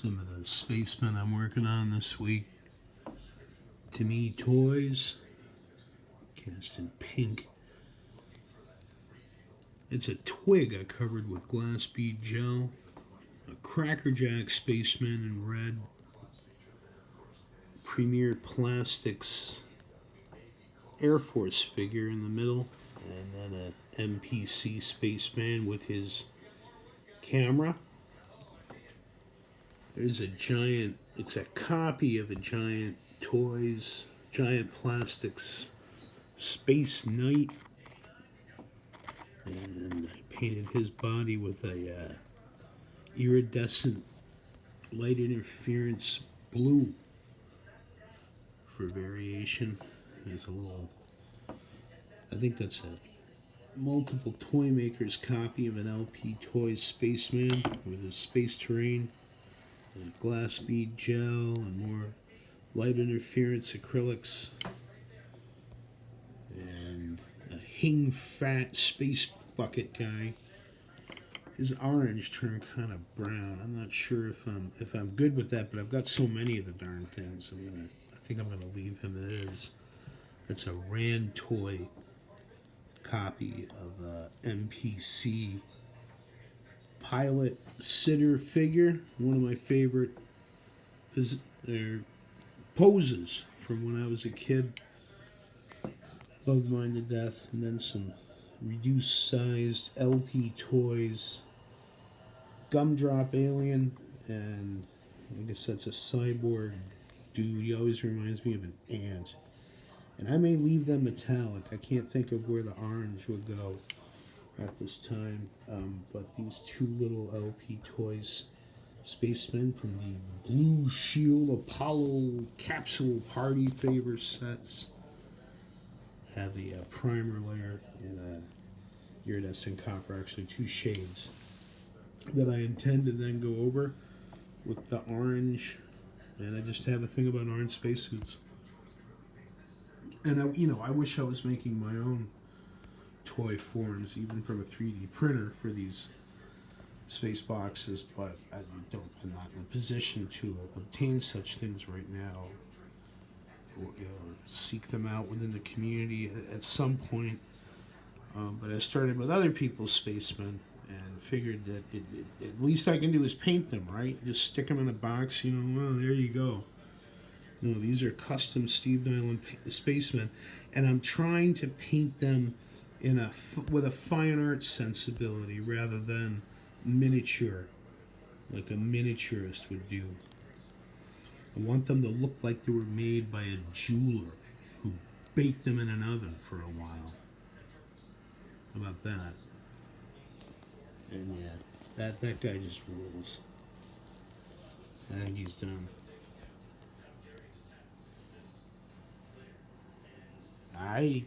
Some of the Spacemen I'm working on this week. TimMee toys, cast in pink. It's a twig I covered with glass bead gel. A Crackerjack Spaceman in red. Premier Plastics Air Force figure in the middle. And then a MPC Spaceman with his camera. There's a giant, it's a copy of a giant plastics Space Knight. And I painted his body with a iridescent light interference blue for variation. There's a little, I think that's a multiple toy makers copy of an LP Toys Spaceman with his space terrain, and glass bead gel, and more light interference acrylics, and a Hing fat space bucket guy. His orange turned kind of brown. I'm not sure if I'm good with that, but I've got so many of the darn things. I think I'm gonna leave him as. It's a Rand toy copy of MPC pilot sitter figure. One of my favorite poses from when I was a kid. Loved mine to death. And then some reduced sized LP toys. Gumdrop alien, and I guess that's a cyborg dude. He always reminds me of an ant. And I may leave them metallic. I can't think of where the orange would go at this time. But these two little LP toys, Spacemen from the Blue Shield Apollo Capsule Party Favor sets, have a primer layer and a iridescent copper, actually two shades, that I intend to then go over with the orange. And I just have a thing about orange spacesuits. And I wish I was making my own toy forms, even from a 3D printer, for these space boxes, but I'm not in a position to obtain such things right now, or seek them out within the community at some point. But I started with other people's spacemen and figured that at least I can do is paint them, right? Just stick them in a box, well, there you go. No, these are custom Steve Nyland spacemen, and I'm trying to paint them with a fine art sensibility rather than miniature, like a miniaturist would do. I want them to look like they were made by a jeweler who baked them in an oven for a while. How about that? And yeah, that guy just rules. I think he's done. Bye.